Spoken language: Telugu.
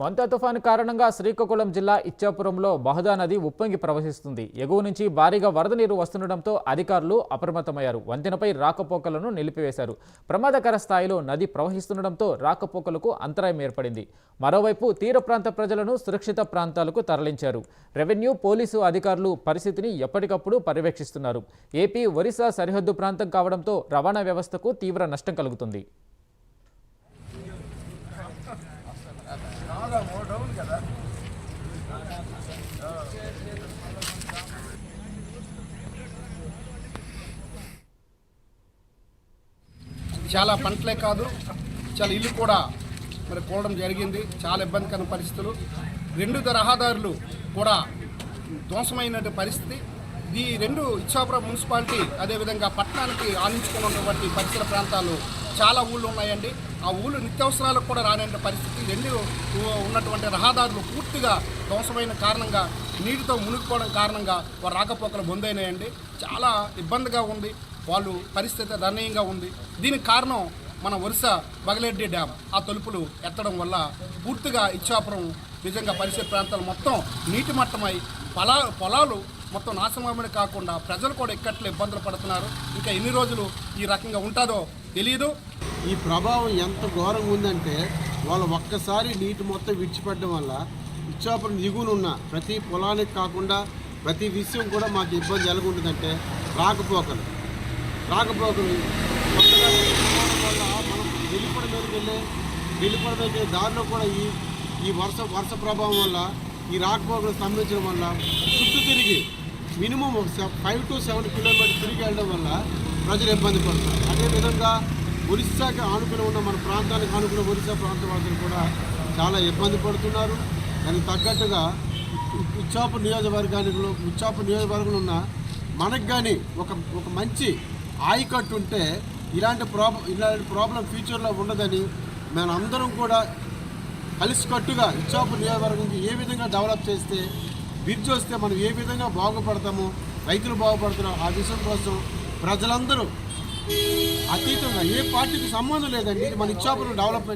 మంతా తుఫాను కారణంగా శ్రీకాకుళం జిల్లా ఇచ్చాపురంలో బహదా నది ఉప్పొంగి ప్రవహిస్తుంది. ఎగువ నుంచి భారీగా వరద నీరు వస్తుండటంతో అధికారులు అప్రమత్తమయ్యారు. వంతెనపై రాకపోకలను నిలిపివేశారు. ప్రమాదకర స్థాయిలో నది ప్రవహిస్తుండటంతో రాకపోకలకు అంతరాయం ఏర్పడింది. మరోవైపు తీర ప్రాంత ప్రజలను సురక్షిత ప్రాంతాలకు తరలించారు. రెవెన్యూ, పోలీసు అధికారులు పరిస్థితిని ఎప్పటికప్పుడు పర్యవేక్షిస్తున్నారు. ఏపీ, ఒరిస్సా సరిహద్దు ప్రాంతం కావడంతో రవాణా వ్యవస్థకు తీవ్ర నష్టం కలుగుతుంది. చాలా పంటలే కాదు, చాలా ఇల్లు కూడా మరి కూలడం జరిగింది. చాలా ఇబ్బందికర పరిస్థితులు. రెండు రహదారులు కూడా ధ్వంసమైన పరిస్థితి. ఈ రెండు ఇచ్చాపురం మున్సిపాలిటీ అదేవిధంగా పట్టణానికి ఆనించుకున్నటువంటి పరిసర ప్రాంతాలు చాలా ఊళ్ళు ఉన్నాయండి. ఆ ఊళ్ళు నిత్యావసరాలకు కూడా రాని పరిస్థితి. రెండు ఉన్నటువంటి రహదారులు పూర్తిగా ధ్వంసమైన కారణంగా, నీటితో మునిగిపోవడం కారణంగా వారు రాకపోకలు బందైనాయండి. చాలా ఇబ్బందిగా ఉంది. వాళ్ళు పరిస్థితి దయనీయంగా ఉంది. దీనికి కారణం మన ఒరిస్సా బగలెడ్డి డ్యామ్ ఆ తలుపులు ఎత్తడం వల్ల పూర్తిగా ఇచ్చాపురం నిజంగా పరిసర ప్రాంతాలు మొత్తం నీటి మట్టమై పొలాలు మొత్తం నాశనమని కాకుండా ప్రజలు కూడా ఎక్కట్లో ఇబ్బందులు పడుతున్నారు. ఇంకా ఎన్ని రోజులు ఈ రకంగా ఉంటుందో తెలియదు. ఈ ప్రభావం ఎంత ఘోరంగా ఉందంటే వాళ్ళు ఒక్కసారి నీటి మొత్తం విడిచిపెట్టడం వల్ల ఇచ్చాపురం దిగునున్న ప్రతి పొలానికి కాకుండా ప్రతి విషయం కూడా మాకు ఇబ్బంది ఎలాగుంటుందంటే రాకపోకలు కొత్తగా వల్ల మనం వెళ్ళిపడమే దారిలో కూడా ఈ వర్ష ప్రభావం వల్ల ఈ రాకపోకలు స్తంభించడం వల్ల చుట్టూ తిరిగి మినిమం 5 to 7 కిలోమీటర్లు తిరిగి వెళ్ళడం వల్ల ప్రజలు ఇబ్బంది పడుతున్నారు. అదేవిధంగా ఒరిస్సాకి ఆనుకుని ఉన్న మన ప్రాంతానికి ఆనుకున్న ఒరిస్సా ప్రాంత వాసులు కూడా చాలా ఇబ్బంది పడుతున్నారు. దానికి తగ్గట్టుగా ఇచ్చాపురం నియోజకవర్గంలో ఉన్న మనకు కానీ ఒక మంచి ఆయకట్టు ఉంటే ఇలాంటి ప్రాబ్లం ఫ్యూచర్లో ఉండదని మనందరం కూడా కలిసికట్టుగా ఇచ్చాపురం నియోజకవర్గంకి ఏ విధంగా డెవలప్ చేస్తే, బ్రిడ్జ్ వస్తే మనం ఏ విధంగా బాగుపడతామో, రైతులు బాగుపడుతున్నాం, ఆ విషయం కోసం ప్రజలందరూ అతీతంగా ఏ పార్టీకి సంబంధం లేదండి, మన ఇచ్చాపురం డెవలప్మెంట్